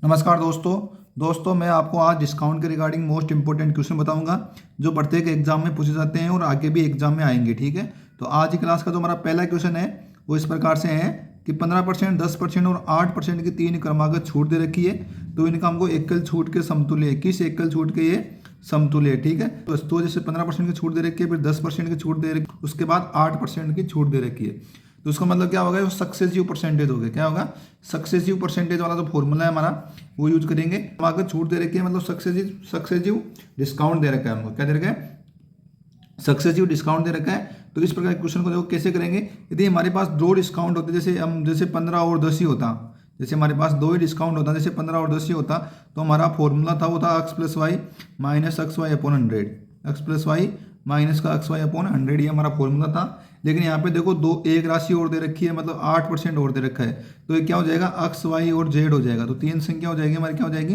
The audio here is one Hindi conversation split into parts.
नमस्कार दोस्तों मैं आपको आज डिस्काउंट के रिगार्डिंग मोस्ट इंपॉर्टेंट क्वेश्चन बताऊंगा जो प्रत्येक एग्जाम में पूछे जाते हैं और आगे भी एग्जाम में आएंगे। ठीक है, तो आज की क्लास का जो हमारा पहला क्वेश्चन है वो इस प्रकार से है कि 15%, 10% और 8% की तीन क्रमागत छूट दे रखी है। तो इनका हमको एकल छूट के समतुल्य है। किस एकल छूट के ये समतुल्य है? ठीक है, तो जैसे 15% की छूट दे रखी है, फिर 10% की छूट दे रखी है, उसके बाद 8% की छूट दे रखी है। तो उसका मतलब क्या होगा? वो सक्सेसिव परसेंटेज हो गया। क्या होगा? सक्सेसिव परसेंटेज वाला जो फॉर्मूला है हमारा वो यूज करेंगे। आगे छूट दे रखी है मतलब सक्सेसिव डिस्काउंट दे रखा है हमको। क्या दे रखा है? सक्सेसिव डिस्काउंट दे रखा है। तो इस प्रकार के क्वेश्चन को देखो कैसे करेंगे। यदि हमारे पास दो डिस्काउंट होते, जैसे 15 और 10 ही होता, जैसे हमारे पास दो ही डिस्काउंट होता, जैसे 15 और 10 ही होता, तो हमारा फॉर्मूला था वो था x plus y minus x y upon 100। X plus y minus का एक्स वाई अपॉन 100 ये हमारा फॉर्मूला था। लेकिन यहाँ पे देखो दो एक राशि और दे रखी है, मतलब 8% और दे रखा है। तो ये क्या हो जाएगा? एक्स वाई और जेड हो जाएगा। तो तीन संख्या हो जाएगी हमारी, क्या हो जाएगी?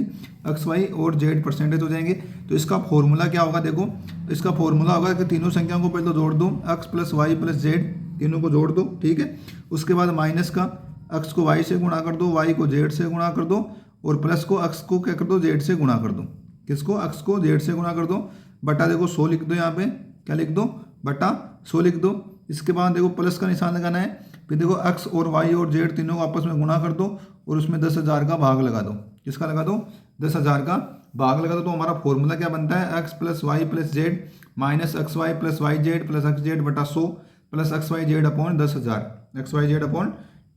एक्स वाई और जेड परसेंटेज हो जाएंगे। तो इसका फॉर्मूला क्या होगा? देखो इसका फॉर्मूला होगा कि तीनों संख्याओं को पहले तो जोड़ दो, x plus y plus z, तीनों को जोड़ दो। ठीक है, उसके बाद माइनस का एक्स को वाई से गुणा कर दो, वाई को जेड से गुणा कर दो, और प्लस को एक्स को क्या कर दो? जेड से गुणा कर दो। किसको? एक्स को जेड से गुणा कर दो। बटा देखो 100 लिख दो, यहाँ पे क्या लिख दो? बटा 100 लिख दो। इसके बाद देखो प्लस का निशान लगाना है। फिर देखो एक्स और वाई और जेड तीनों को आपस में गुणा कर दो और उसमें 10,000 का भाग लगा दो। किसका लगा दो? 10,000 का भाग लगा दो। तो हमारा फॉर्मूला क्या बनता है? X plus y plus z minus x y plus y z plus x z बटा 100 plus x y z upon 10,000, x y z upon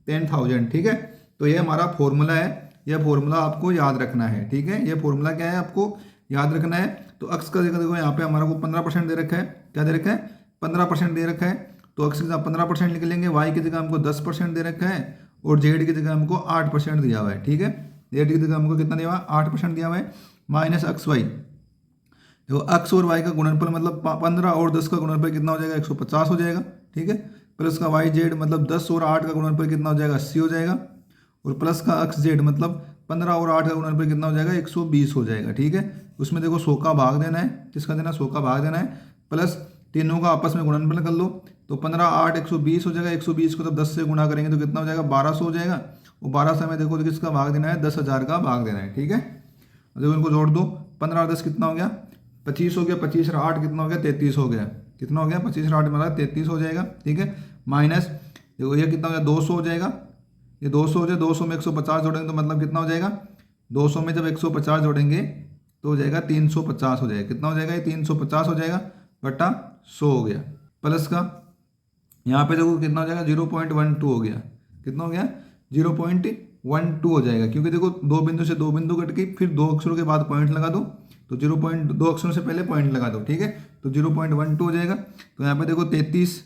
10,000। ठीक है, तो ये हमारा फॉर्मूला है। यह फॉर्मूला आपको याद रखना है। ठीक है, ये फॉर्मूला क्या है आपको याद रखना है। तो एक्स का देखो यहाँ पे हमारा को 15% दे रखा है। क्या दे रखा है? 15% दे रखा है। तो एक्स की जगह 15% लिख लेंगे, वाई की जगह हमको 10% दे रखा है और जेड की जगह हमको 8% दिया हुआ है। ठीक है, जेड की जगह हमको कितना दिया हुआ है? 8% दिया हुआ है। माइनस एक्स वाई, देखो एक्स और वाई का गुणनफल मतलब 15 और 10 का गुणनफल कितना हो जाएगा? 150 हो जाएगा। ठीक है, प्लस का वाई जेड मतलब 10 और 8 का गुणनफल कितना हो जाएगा? 80 हो जाएगा। और प्लस का एक्स जेड मतलब 15 और 8 का गुणनफल कितना हो जाएगा? 120 हो जाएगा। ठीक है, उसमें देखो 100 का भाग देना है। किसका देना? 100 का भाग देना है। प्लस तीनों का आपस में गुणनफल कर लो, तो 15 8 120 हो जाएगा। 120 को जब 10 से गुणा करेंगे तो कितना हो जाएगा? 1200 हो जाएगा। और 1200 में देखो तो किसका भाग देना है? 10,000 का भाग देना है। ठीक है, देखो इनको जोड़ दो, 15 और 10 कितना हो गया? 25 हो गया। 25 और 8 कितना हो गया? 33 हो गया। कितना हो गया? 25 और 8 मतलब 33 हो जाएगा। ठीक है, माइनस देखो ये कितना हो गया? 200 हो जाएगा। ये 200 हो जाए, 200 में 150 जोड़ेंगे तो मतलब कितना हो जाएगा? 200 में जब 150 जोड़ेंगे तो हो जाएगा 350 हो जाएगा। कितना हो जाएगा? ये 350 हो जाएगा बटा 100 हो गया। प्लस का यहाँ पे देखो कितना हो जाएगा? 0.12 हो गया। कितना हो गया? 0.12 हो जाएगा, क्योंकि देखो दो बिंदु से दो बिंदु कट के फिर दो अक्षरों के बाद पॉइंट लगा दो, तो 0.2 अक्षरों से पहले पॉइंट लगा दो। ठीक है, तो 0.12 हो जाएगा। तो यहाँ पे देखो 33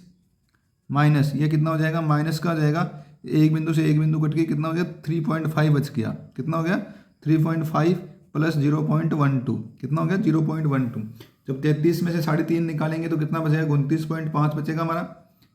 माइनस ये कितना हो जाएगा? माइनस का हो जाएगा, एक बिंदु से एक बिंदु कट के कितना हो गया? 3.5 बच गया। कितना हो गया? 3.5 प्लस 0.12 कितना हो गया? 0.12। जब 33 में से 3.5 निकालेंगे तो कितना बचेगा? 29.5 बचेगा हमारा।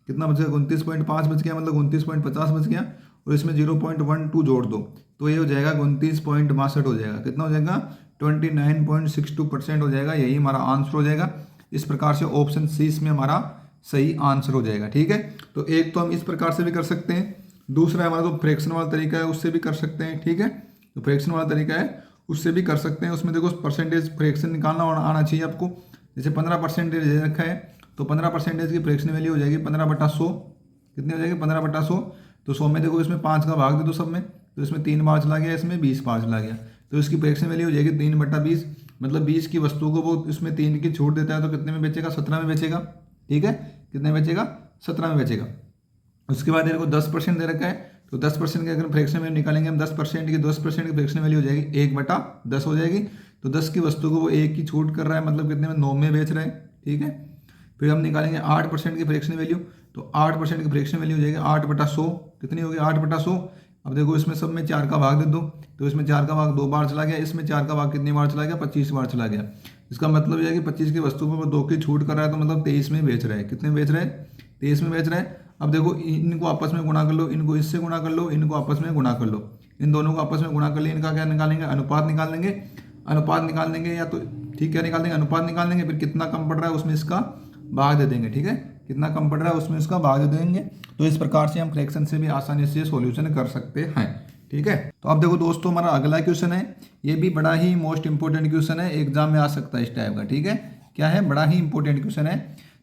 कितना बचेगा? 29.5 बच गया, मतलब 29.50 बच गया। और इसमें 0.12 जोड़ दो तो ये हो जाएगा 29.62 हो जाएगा। कितना हो जाएगा? 29.62% हो जाएगा। यही हमारा आंसर हो जाएगा। इस प्रकार से ऑप्शन सी इसमें हमारा सही आंसर हो जाएगा। ठीक है, तो एक तो हम इस प्रकार से भी कर सकते हैं, दूसरा हमारा जो फ्रैक्शन वाला तरीका है उससे भी कर सकते हैं। ठीक है, तो फ्रैक्शन वाला तरीका है उससे भी कर सकते हैं। उसमें देखो परसेंटेज फ्रैक्शन निकालना आना चाहिए आपको। जैसे 15% दे रखा है तो 15% की फ्रैक्शन वैल्यू हो जाएगी 15/100। कितनी हो जाएगी? 15/100। तो 100 में देखो इसमें 5 का भाग दे दो सब में, तो इसमें 3 बार चला गया, इसमें 20 बार चला गया। तो इसकी फ्रैक्शन वैल्यू हो जाएगी 3/20, मतलब 20 की वस्तु को वो इसमें 3 की छूट देता है तो कितने में बेचेगा? 17 में बेचेगा। ठीक है, कितने में बेचेगा? 17 में बेचेगा। उसके बाद इनको 10% दे रखा है, तो 10% की अगर फ्रैक्शन वैल्यू निकालेंगे हम, 10% की फ्रैक्शन वैल्यू हो जाएगी 1/10 हो जाएगी। तो 10 की वस्तु को वो 1 की छूट कर रहा है, मतलब कितने में? 9 में बेच रहा है। ठीक है, फिर हम निकालेंगे 8% की फ्रैक्शन वैल्यू, तो 8% की फ्रैक्शन वैल्यू हो जाएगी 8/100। कितनी होगी? 8/100। अब देखो इसमें सब में 4 का भाग दे दो, तो इसमें 4 का भाग 2 बार चला गया, इसमें 4 का भाग कितनी बार चला गया? 25 बार चला गया। इसका मतलब यह है कि 25 की वस्तु पर वो 2 की छूट कर रहा है, तो मतलब 23 में बेच रहा है। कितने में बेच रहा है? 23 में बेच रहा है। अब देखो इनको आपस में गुणा कर लो, इनको इससे गुणा कर लो, इनको आपस में गुणा कर लो, इन दोनों को आपस में गुणा कर लिया। इनका क्या निकालेंगे? अनुपात निकाल लेंगे। अनुपात निकाल लेंगे या तो ठीक क्या निकाल देंगे? अनुपात निकाल लेंगे। फिर कितना कम पड़ रहा है उसमें इसका भाग दे देंगे। ठीक है, कितना कम पड़ रहा है उसमें इसका भाग दे देंगे। तो इस प्रकार से हम फ्रैक्शन से भी आसानी से सॉल्यूशन कर सकते हैं। ठीक है। तो अब देखो दोस्तों, हमारा अगला क्वेश्चन है, ये भी बड़ा ही मोस्ट इंपॉर्टेंट क्वेश्चन है, एग्जाम में आ सकता है इस टाइप का। ठीक है, क्या है, बड़ा ही इंपॉर्टेंट क्वेश्चन है।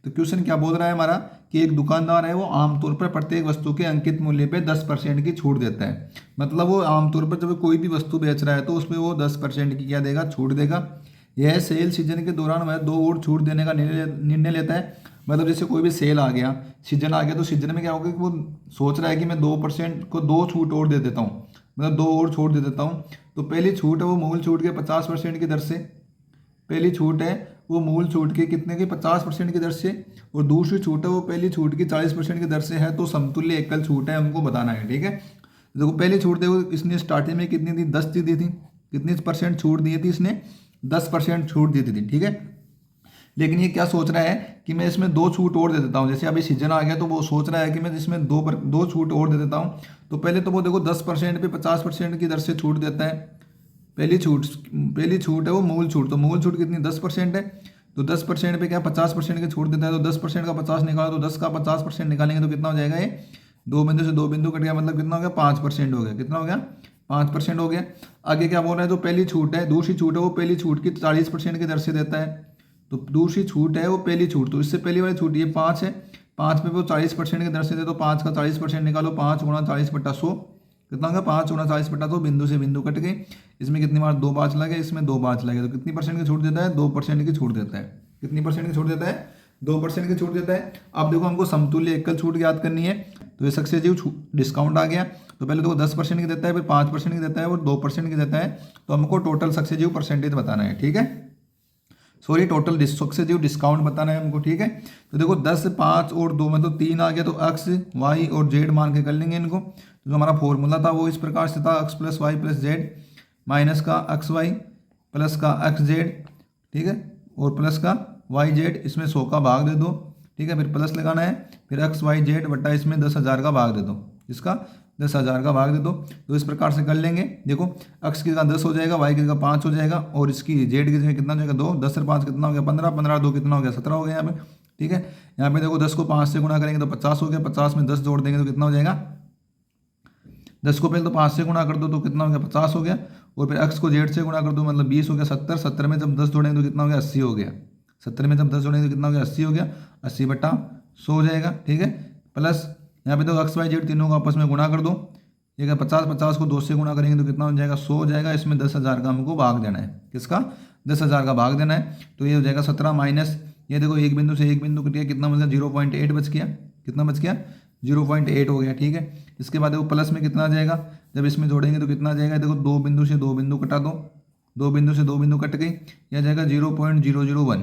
तो क्वेश्चन क्या बोल रहा है हमारा कि एक दुकानदार है, वो आमतौर पर प्रत्येक वस्तु के अंकित मूल्य पे 10% की छूट देता है। मतलब वो आमतौर पर जब कोई भी वस्तु बेच रहा है तो उसमें वो 10% की क्या देगा, छूट देगा। यह सेल सीजन के दौरान वह 2 और छूट देने का निर्णय लेता है। मतलब जैसे कोई भी सेल आ गया, सीजन आ गया, तो सीजन में क्या होगा कि वो सोच रहा है कि मैं 2% को 2 छूट और दे देता हूँ, मतलब 2 और छूट दे देता हूँ। तो पहली छूट है वो मूल छूट के 50% की दर से, पहली छूट है वो मूल छूट के कितने की 50% की दर से, और दूसरी छूट है वो पहली छूट की 40% की दर से है। तो समतुल्य एकल छूट है, हमको बताना है। ठीक है, देखो पहली छूट देखो, इसने स्टार्टिंग में कितनी थी, 10 दी थी, कितनी % छूट दी थी इसने, 10% छूट दी थी। ठीक है, लेकिन ये क्या सोच रहा है कि मैं इसमें 2 छूट और दे देता हूँ। जैसे अभी सीजन आ गया तो वो सोच रहा है कि मैं इसमें 2 छूट और दे देता हूँ। तो पहले तो वो देखो 10% पे 50% की दर से छूट देता है। पहली छूट है वो मूल छूट, तो मूल छूट कितनी, 10% है। तो 10% पे क्या 50% की छूट देता है, तो 10% का 50 निकालो, तो 10 का 50% निकालेंगे तो कितना हो जाएगा, ये 2 बिंदु से 2 बिंदु कट गया, मतलब कितना हो गया, 5% हो गया। कितना हो गया, 5% हो गया। आगे क्या बोल रहा है, जो पहली छूट है, दूसरी छूट है वो पहली छूट की 40% की दर से देता है। तो दूसरी छूट है वो पहली छूट, तो इससे पहली वाली छूट ये 5 है, 5 पे वो 40% की दर से दे, तो 5 का 40% निकालो, 5 गुणा 40/100 कितना होगा, 5 गुणा 40/100, बिंदु से बिंदु कट गई। इसमें कितनी बार 2 5 लगे, इसमें 2 5 लगे, तो कितनी % की छूट देता है, 2% की छूट देता है। कितनी % की छूट देता है, 2% की छूट देता है। अब देखो हमको समतुल्य एकल छूट ज्ञात करनी है। तो ये सक्सेसिव डिस्काउंट आ गया। तो पहले देखो 10% की देता है, फिर 5% की देता है, और 2% की देता है। तो हमको टोटल सक्सेसिव परसेंटेज बताना है। ठीक है, सॉरी, टोटल सक्सेसिव डिस्काउंट बताना है हमको। ठीक है, तो देखो 10, 5 और 2 मतलब 3 आ गया, तो एक्स, वाई और जेड मान के कर लेंगे इनको। तो जो हमारा फॉर्मूला था वो इस प्रकार से था, x plus y plus z minus का एक्स वाई प्लस का एक्स जेड, ठीक है, और प्लस का वाई जेड, इसमें 100 का भाग दे दो। ठीक है, फिर प्लस लगाना है, फिर एक्स वाई जेड बट्टा इसमें 10,000 का भाग दे दो, इसका 10,000 का भाग दे दो। तो इस प्रकार से कर लेंगे। देखो एक्स की जगह 10 हो जाएगा, वाई की जगह 5 हो जाएगा, और इसकी जेड की जगह कितना हो जाएगा 2, 10 से 5 कितना हो गया 15, 15 2 कितना हो गया 17 हो गया यहाँ पे। ठीक है, यहाँ पे देखो 10 को 5 से गुणा करेंगे तो 50 हो गया, 50 में 10 जोड़ देंगे तो कितना हो जाएगा, 10 को पहले तो 5 से गुणा कर दो तो कितना हो गया 50 हो गया, और फिर एक्स को जेड से गुणा कर दो मतलब 20 हो गया, 70, 70 में जब 10 जोड़ेंगे तो कितना हो गया 80 हो गया, 70 में जब 10 जोड़ेंगे तो कितना हो गया 80 हो गया, 80/100 हो जाएगा। ठीक है, प्लस यहाँ पे तो एक्स वाई जेड तीनों को आपस में गुणा कर दो, ये क्या 50, 50 को 2 से गुणा करेंगे तो कितना हो जाएगा 100 हो जाएगा। इसमें 10,000 का हमको भाग देना है, किसका, 10,000 का भाग देना है। तो ये हो जाएगा 17 माइनस, ये देखो एक बिंदु से एक बिंदु कट गया, कितना मतलब 0.8 बच गया, कितना बच गया 0.8 हो गया। ठीक है, इसके बाद देखो प्लस में कितना आ जाएगा, जब इसमें जोड़ेंगे तो कितना आ जाएगा, देखो 2 बिंदु से 2 बिंदु कटा दो, 2 बिंदु से 2 बिंदु कट गई, यह जाएगा 0.001,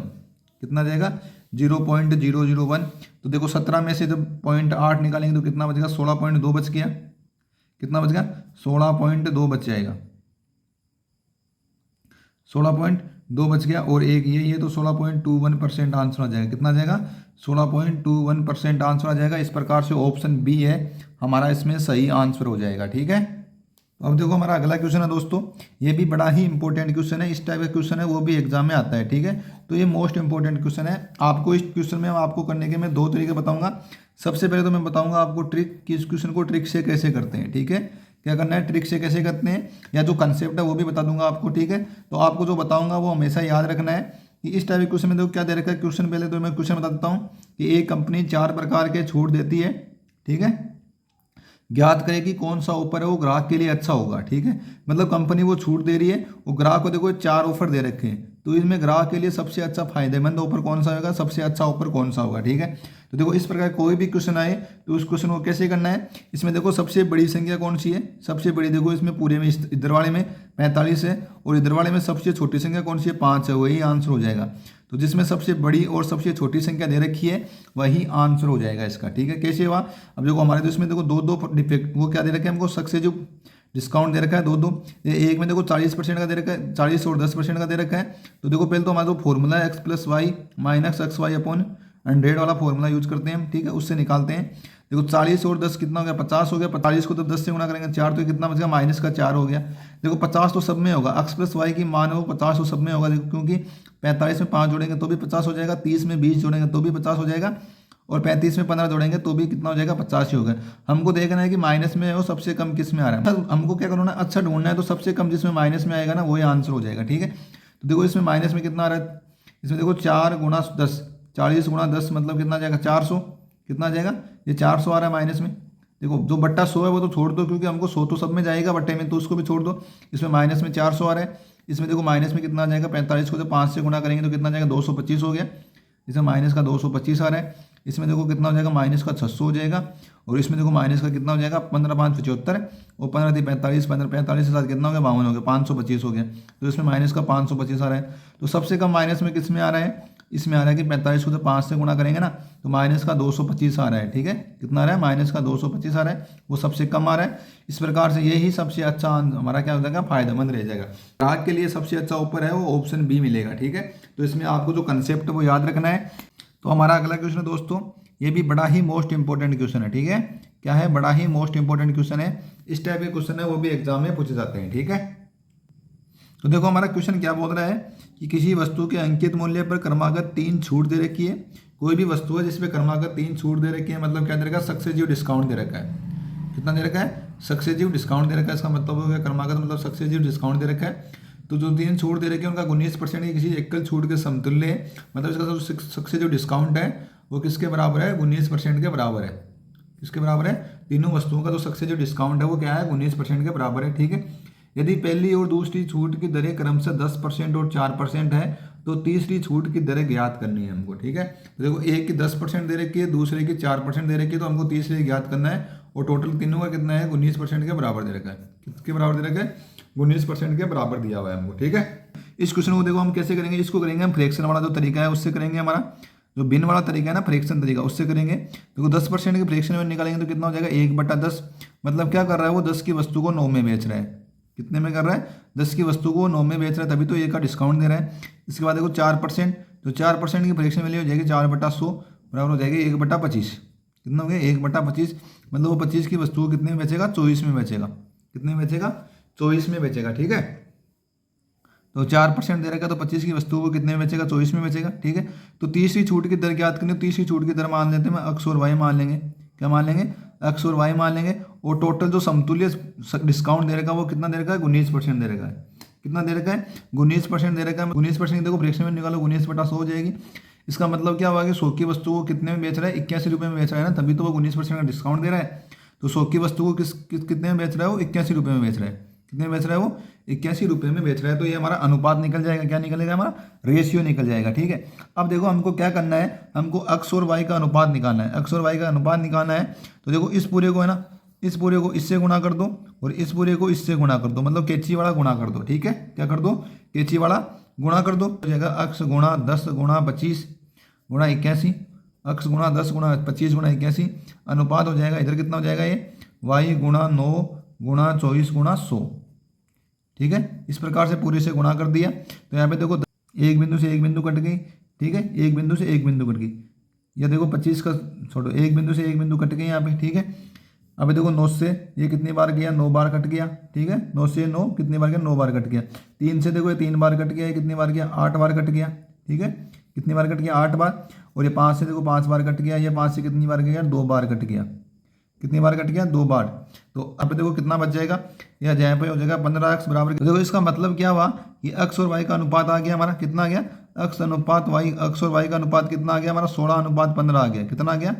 कितना जाएगा 0.001। तो देखो 17 में से जब 0.8 निकालेंगे तो कितना बचेगा 16.2 बच गया, कितना बच गया 16.2 बच जाएगा, 16.2 बच गया, और एक ये तो 16.21% आंसर आ जाएगा, कितना आ जाएगा 16.21% आंसर आ जाएगा। इस प्रकार से ऑप्शन बी है हमारा इसमें सही आंसर हो जाएगा। ठीक है, तो अब देखो हमारा अगला क्वेश्चन है दोस्तों, ये भी बड़ा ही इंपॉर्टेंट क्वेश्चन है, इस टाइप का क्वेश्चन है वो भी एग्जाम में आता है। ठीक है, तो ये मोस्ट इंपॉर्टेंट क्वेश्चन है। आपको इस क्वेश्चन में आपको करने के मैं 2 तरीके बताऊंगा। सबसे पहले तो मैं बताऊंगा आपको ट्रिक कि इस क्वेश्चन को ट्रिक से कैसे करते हैं। ठीक है, क्या करना है, ट्रिक से कैसे करते हैं, या जो कंसेप्ट है वो भी बता दूंगा आपको। ठीक है, तो आपको जो बताऊंगा वो हमेशा याद रखना है कि इस टाइप के क्वेश्चन में देखो क्या दे रखा है क्वेश्चन। पहले तो मैं क्वेश्चन बता देता हूँ कि एक कंपनी 4 प्रकार के छूट देती है। ठीक है, ज्ञात करें कि कौन सा ऑफर है वो ग्राहक के लिए अच्छा होगा। ठीक है, मतलब कंपनी वो छूट दे रही है, वो ग्राहक को देखो 4 ऑफर दे रखे हैं, तो इसमें ग्राहक के लिए सबसे अच्छा फायदेमंद ऑफर कौन सा होगा, सबसे अच्छा ऑफर कौन सा होगा। ठीक है, तो देखो इस प्रकार कोई भी क्वेश्चन आए तो उस क्वेश्चन को कैसे करना है, इसमें देखो सबसे बड़ी संख्या कौन सी है, सबसे बड़ी देखो इसमें पूरे में इधर वाले में 45 है, और इधर वाले में सबसे छोटी संख्या कौन सी है 5 है, वही आंसर हो जाएगा। तो जिसमें सबसे बड़ी और सबसे छोटी संख्या दे रखी है वही आंसर हो जाएगा इसका। ठीक है, कैसे हुआ, अब देखो हमारे तो इसमें देखो 2 डिफेक्ट वो क्या दे रखे हैं हमको, सक्सेसिव डिस्काउंट दे रखा है 2, एक में देखो 40% का दे रखा है, 40 और 10% का दे रखा है। तो देखो पहले तो हमारा जो फॉर्मूला है x plus y minus x y upon 100 वाला फॉर्मूला यूज करते हैं हम। ठीक है, उससे निकालते हैं। देखो 40 और 10 कितना हो गया 50 हो गया, 45 को तो 10 से गुणा करेंगे 4 तो कितना बचेगा माइनस का 4 हो गया। देखो 50 तो सब में होगा, एक्स प्लस वाई की मान हो 50 तो सब में होगा, देखो क्योंकि 45 में 5 जोड़ेंगे तो भी 50 हो जाएगा, 30 में 20 जोड़ेंगे तो भी 50 हो जाएगा, और 35 में 15 जोड़ेंगे तो भी कितना हो जाएगा, 85 हो गया। हमको देखना है कि माइनस में है वो सबसे कम किस में आ रहा है। हमको क्या करना है, अच्छा ढूंढना है, तो सबसे कम जिसमें माइनस में आएगा ना वही आंसर हो जाएगा, ठीक है। तो देखो इसमें माइनस में कितना आ रहा है, इसमें देखो 4 गुणा 10, 40 गुणा 10 मतलब कितना आ जाएगा, 400। कितना आ जाएगा, ये 400 आ रहा है माइनस में। देखो जो बट्टा 100 है वो तो छोड़ दो, क्योंकि हमको 100 तो सब में जाएगा बट्टे में, तो उसको भी छोड़ दो। इसमें माइनस में 400 आ रहा है। इसमें देखो माइनस में कितना आ जाएगा, 45 को जब 5 से गुणा करेंगे तो कितना आ जाएगा, 225 हो गया। इसमें माइनस का 225 आ रहा है। इसमें देखो कितना हो जाएगा, माइनस का 600 हो जाएगा। और इसमें देखो माइनस का कितना हो जाएगा, 15 5 75 और 15 थी 45, 45 के साथ कितना हो गया, 52 हो गया, 525 हो गया। तो इसमें माइनस का 525 आ रहा है। तो सबसे कम माइनस में किस में आ रहा है, इसमें आ रहा है कि 45 को जब 5 से गुणा करेंगे ना तो माइनस का 225 आ रहा है, ठीक है। कितना आ रहा है, माइनस का 225 आ रहा है, वो सबसे कम आ रहा है। इस प्रकार से यही सबसे अच्छा हमारा क्या हो जाएगा, फायदेमंद रह जाएगा। ग्राहक के लिए सबसे अच्छा ऊपर है वो ऑप्शन बी मिलेगा, ठीक है। तो इसमें आपको जो कंसेप्ट है वो याद रखना है। तो हमारा अगला क्वेश्चन है दोस्तों, ये भी बड़ा ही मोस्ट इंपॉर्टेंट क्वेश्चन है, ठीक है। क्या है, बड़ा ही मोस्ट इंपॉर्टेंट क्वेश्चन है। इस टाइप के क्वेश्चन है वो भी एग्जाम में पूछे जाते हैं, ठीक है। तो देखो हमारा क्वेश्चन क्या बोल रहा है कि किसी वस्तु के अंकित मूल्य पर क्रमागत 3 छूट दे रखी है। कोई भी वस्तु है जिसमें क्रमागत 3 छूट दे रखी है, मतलब क्या दे रखा है, सक्सेसिव डिस्काउंट दे रखा है। कितना दे रखा है, सक्सेसिव डिस्काउंट दे रखा है। इसका मतलब हो गया क्रमागत मतलब सक्सेसिव डिस्काउंट दे रखा है। तो जो 3 छूट दे रखी है उनका 19% की किसी एकल छूट के समतुल्य है, मतलब इसका जो सक्सेसिव डिस्काउंट है वो किसके बराबर है, 19% के बराबर है। किसके बराबर है, तीनों वस्तुओं का जो सक्सेसिव डिस्काउंट है वो क्या है, 19% के बराबर है, ठीक है। यदि पहली और दूसरी छूट की दरें क्रमशः 10% और 4% है तो तीसरी छूट की दरें ज्ञात करनी है हमको, ठीक है। तो देखो एक की 10% दे रखी है, दूसरे की 4% दे रखी है, तो हमको तीसरी ज्ञात करना है। और टोटल तीनों का कितना है, 19% के बराबर दे रखा है। किसके बराबर दे रखा है, 19% के बराबर दिया हुआ है हमको, ठीक है। इस क्वेश्चन को देखो हम कैसे करेंगे, इसको करेंगे हम फ्रैक्शन वाला जो तरीका है उससे करेंगे। हमारा जो बिन वाला तरीका है ना, फ्रैक्शन तरीका, उससे करेंगे। देखो 10% के फ्रैक्शन में निकालेंगे तो कितना हो जाएगा, 1/10। मतलब क्या कर रहा है वो, 10 की वस्तु को 9 में बेच रहा है। कितने में कर रहा है, 10 की वस्तु को 9 में बेच रहा है, तभी तो ए का डिस्काउंट दे रहा है। इसके बाद देखो 4%, तो 4% की फ्रैक्शन वैल्यू हो जाएगी 4/100 बराबर हो जाएगी 1/25। कितना हो गया, 1/25। मतलब वो 25 की वस्तु को कितने में बेचेगा, 24 में बेचेगा। कितने में बेचेगा, 24 में बेचेगा, ठीक है। तो 4% दे रखा तो 25 की वस्तु को कितने में बेचेगा, 24 में बेचेगा, ठीक है। तो तीसरी छूट की दर ज्ञात करनी, तीसरी छूट की दर मान लेते हैं, एक्स और वाई मान लेंगे। क्या मान लेंगे, एक्स और वाई मान लेंगे। और टोटल जो समतुल्य डिस्काउंट दे रखा है वो कितना दे रखा है, 19% दे रखा है। कितना दे रखा है, 19% दे रखा है। 19% देखो फ्रैक्शन में निकालो, 19/100 हो जाएगी। इसका मतलब क्या हुआ कि 100 की वस्तु को कितने में बेच रहा है, 81 रुपये में बेच रहा है ना, तभी तो वो 19% का डिस्काउंट दे रहा है। तो 100 की वस्तु को कितने में बेच रहा है वो, 81 रुपये में बेच रहा है। कितने में बेच रहा है वो, 81 रुपये में बेच रहा है। तो ये हमारा अनुपात निकल जाएगा, क्या निकलेगा, हमारा रेशियो निकल जाएगा, ठीक है। अब देखो हमको क्या करना है, हमको एक्स और वाई का अनुपात निकालना है। एक्स और वाई का अनुपात निकालना है तो देखो इस पूरे को है ना, इस पूरे को इससे गुणा कर दो और इस पूरे को इससे गुणा कर दो, मतलब कैंची वाला गुणा कर दो, ठीक है। क्या कर दो, कैंची वाला गुणा कर दो। हो जाएगा एक्स गुणा 10 गुणा 25 गुणा 81, एक्स गुणा 10 गुणा 25 गुणा 81 अनुपात हो जाएगा, इधर कितना हो जाएगा ये, वाई गुणा 9 गुणा 24 गुणा 100, ठीक है। इस प्रकार से पूरे से गुणा कर दिया। तो यहाँ पे देखो एक बिंदु से एक बिंदु कट गई, ठीक है, एक बिंदु से एक बिंदु कट गई। या देखो 25 का छोड़ो, एक बिंदु से एक बिंदु कट गई यहाँ पे, ठीक है। अभी देखो 9 से ये कितनी बार गया, 9 बार कट गया, ठीक है। 9 से 9 कितनी बार गया, 9 बार कट गया। 3 से देखो ये 3 बार कट गया, ये कितनी बार गया, 8 बार कट गया, ठीक है। कितनी बार कट गया, 8 बार। और ये 5 से देखो 5 बार कट गया, ये 5 से कितनी बार गया, 2 बार कट गया। कितनी बार कट गया, 2 बार। तो अब देखो कितना बच जाएगा, यह जहाँ पे हो जाएगा 15x बराबर। देखो इसका मतलब क्या हुआ कि x और y का अनुपात आ गया हमारा, कितना आ गया, x अनुपात y, x और y का अनुपात कितना आ गया हमारा, 16:15 आ गया। कितना आ गया,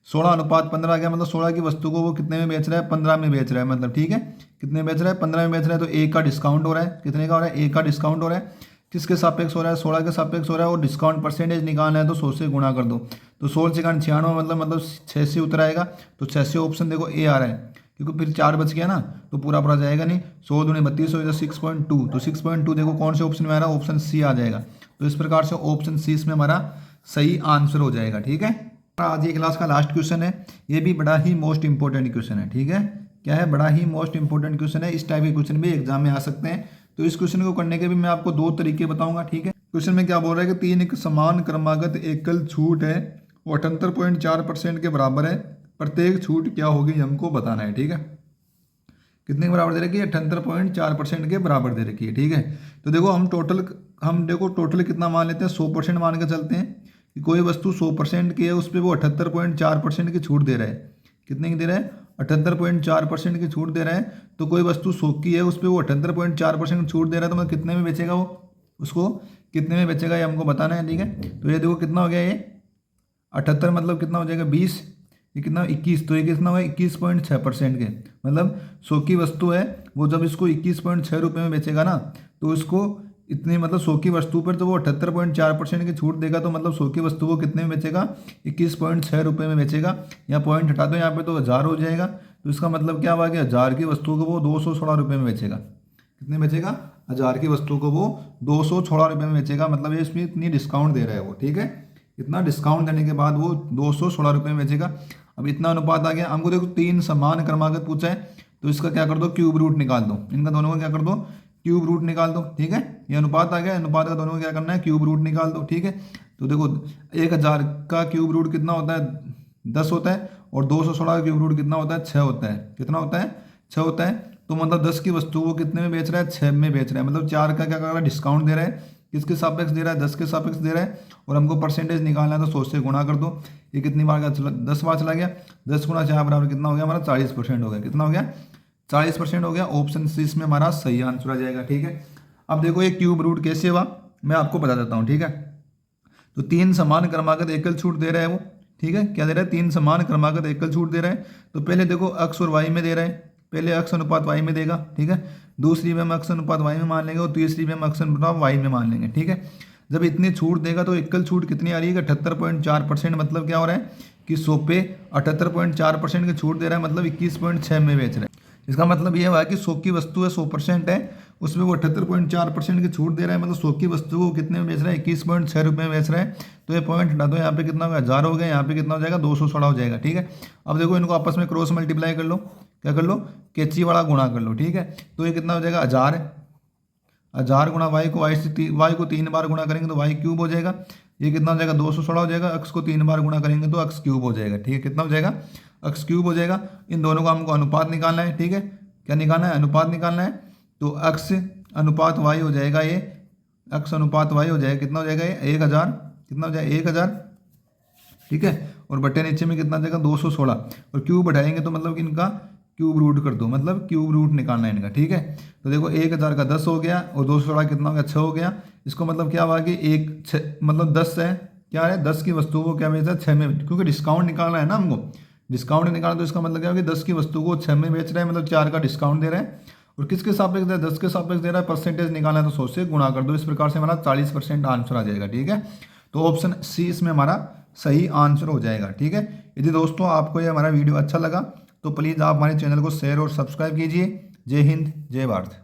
16:15 आ गया। मतलब 16 की वस्तु को वो कितने में बेच रहा है, 15 में बेच रहा है, मतलब ठीक है। कितने में बेच रहा है, 15 में बेच रहा है। तो 1 का डिस्काउंट हो रहा है, कितने का हो रहा है, 1 का डिस्काउंट हो रहा है। किसके सापेक्ष हो रहा है, 16 के सापेक्ष हो रहा है। और डिस्काउंट परसेंटेज निकालना है तो 100 से गुणा कर दो। तो 16 से 96 मतलब 6 से उतर आएगा। तो 6 से ऑप्शन देखो ए आ रहा है, क्योंकि फिर 4 बच गया ना तो पूरा पूरा जाएगा नहीं। 16 दूनी 32 हो जाएगा, 6.2। तो 6.2 देखो कौन से ऑप्शन में आ रहा है, ऑप्शन सी आ जाएगा। तो इस प्रकार से ऑप्शन सी इसमें हमारा सही आंसर हो जाएगा, ठीक है। आज ये क्लास का लास्ट क्वेश्चन है, ये भी बड़ा ही मोस्ट इंपॉर्टेंट क्वेश्चन है, ठीक है। क्या है, बड़ा ही मोस्ट इंपॉर्टेंट क्वेश्चन है। इस टाइप के क्वेश्चन भी एग्जाम में आ सकते हैं। तो इस क्वेश्चन को करने के भी मैं आपको 2 तरीके बताऊंगा, ठीक है। क्वेश्चन में क्या बोल रहा है कि 3 एक समान क्रमागत एकल छूट है वो 78.4% के बराबर है। प्रत्येक छूट क्या होगी हमको बताना है, ठीक है। कितने के बराबर दे रखी है, 78.4% के बराबर दे रखी है, ठीक है। तो देखो हम टोटल कितना मान लेते हैं, 100% मान के चलते हैं, कि कोई वस्तु 100% की है, उस पर वो 78.4% की छूट दे रहा है। कितने की दे रहा है? 78.4% की छूट दे रहा है। तो कोई वस्तु 100 की है, उस पर वो 78.4% छूट दे रहा है, तो मतलब कितने में बेचेगा वो, उसको कितने में बेचेगा ये हमको बताना है, ठीक है। तो ये देखो कितना हो गया, ये 78 मतलब कितना हो जाएगा 20, ये कितना 21, तो ये कितना हुआ 21.6% के, मतलब 100 की वस्तु है, वो जब इसको 21.6 रुपये में बेचेगा ना, तो इसको इतनी मतलब 100 की वस्तु पर तो वो 78.4% की छूट देगा, तो मतलब 100 की वस्तु को कितने में बेचेगा, 21.6 रुपये में बेचेगा। यहाँ पॉइंट हटा दो, यहाँ पे तो 1000 हो जाएगा, तो इसका मतलब क्या हुआ कि 1000 की वस्तु को वो 216 रुपये में बेचेगा। कितने बेचेगा? 1000 की वस्तु को वो 216 रुपये में बेचेगा, मतलब ये इसमें इतनी डिस्काउंट दे रहा है वो, ठीक है। इतना डिस्काउंट देने के बाद वो 216 रुपये में बेचेगा। अब इतना अनुपात आ गया। हमको देखो 3 समान क्रमागत पूछा है, तो इसका क्या कर दो, क्यूब रूट निकाल दो, इनका दोनों का क्या कर दो, क्यूब रूट निकाल दो, ठीक है। ये अनुपात आ गया, अनुपात का दोनों को क्या करना है, क्यूब रूट निकाल दो, ठीक है। तो देखो 1000 का क्यूब रूट कितना होता है, 10 होता है, और 216 का क्यूब रूट कितना होता है, 6 होता है। कितना होता है? 6 होता है। तो मतलब 10 की वस्तु वो कितने में बेच रहा है, 6 में बेच रहा है, मतलब 4 का क्या कर रहा है, डिस्काउंट दे रहा है। किसके सापेक्ष दे रहा है, 10 के सापेक्ष दे रहा है। और हमको परसेंटेज निकालना है, तो 100 से गुणा कर दो। ये कितनी बार का 10 बार चला गया, 10 गुणा 4 बराबर कितना हो गया हमारा, 40% हो गया। कितना हो गया? 40% हो गया। ऑप्शन सी इसमें हमारा सही आंसर आ जाएगा, ठीक है। अब देखो ये क्यूब रूट कैसे हुआ, मैं आपको बता देता हूँ, ठीक है। तो 3 समान क्रमागत एकल छूट दे रहा है वो, ठीक है। क्या दे रहा है? 3 समान क्रमागत एकल छूट दे रहा है। तो पहले देखो अक्स और वाई में दे रहा है, पहले अक्स अनुपात वाई में देगा, ठीक है। दूसरी में हम अक्स अनुपात वाई में मान लेंगे, और तीसरी में हम अक्स अनुपात वाई में मान लेंगे, ठीक है। जब इतनी छूट देगा तो एकल छूट कितनी आ रही है, 78.4%। मतलब क्या हो रहा है कि 100 पे 78.4% की छूट दे रहा है, मतलब 21.6 में बेच रहा है। इसका मतलब ये हुआ कि 100 की वस्तु है, 100% है, उसमें वो 78.4% की छूट दे रहा है, मतलब 100 की वस्तु को कितने में बेच रहा है, 21.6 रुपये में बेच रहा है। तो ये पॉइंट हटा दो, यहाँ पे कितना हो गया, 1000 हो गया, यहाँ पे कितना हो जाएगा, 216 हो जाएगा, ठीक है। अब देखो इनको आपस में क्रॉस मल्टीप्लाई कर लो, क्या कर लो, कैची वाला गुणा कर लो, ठीक है। तो ये कितना हो जाएगा, 1000 गुणा वाई को, वाई को 3 बार गुणा करेंगे तो वाई क्यूब हो जाएगा। ये कितना हो जाएगा, 216 हो जाएगा। अक्स को 3 बार गुणा करेंगे तो अक्स क्यूब हो जाएगा, ठीक है। कितना हो जाएगा, अक्स क्यूब हो जाएगा। इन दोनों का हमको अनुपात निकालना है, ठीक है। क्या निकालना है, अनुपात निकालना है। तो अक्स अनुपात वाई हो जाएगा, ये अक्स अनुपात वाई हो जाएगा, कितना हो जाएगा, ये 1000, कितना हो जाएगा, 1000, ठीक है। और बटे नीचे में कितना जाएगा, 216, और क्यूब बढ़ाएंगे तो मतलब कि इनका क्यूब रूट कर दो, मतलब क्यूब रूट निकालना है इनका, ठीक है। तो देखो 1000 का 10 हो गया, और 216 कितना हो गया, 6 हो गया। इसको मतलब क्या हुआ कि मतलब 10 है, क्या है, 10 की वस्तु को क्या बेचा, 6 में, क्योंकि डिस्काउंट निकालना है ना हमको, डिस्काउंट निकालना। तो इसका मतलब क्या होगा कि 10 की वस्तु को 6 में बेच रहा है, मतलब 4 का डिस्काउंट दे रहा है। और किसके सापेक्ष दे रहा है, 10 के सापेक्ष दे रहा है। परसेंटेज निकालना है तो 100 से गुणा कर दो। इस प्रकार से हमारा 40% आंसर आ जाएगा, ठीक है। तो ऑप्शन सी इसमें हमारा सही आंसर हो जाएगा, ठीक है। यदि दोस्तों आपको ये हमारा वीडियो अच्छा लगा तो प्लीज़ आप हमारे चैनल को शेयर और सब्सक्राइब कीजिए। जय हिंद, जय भारत।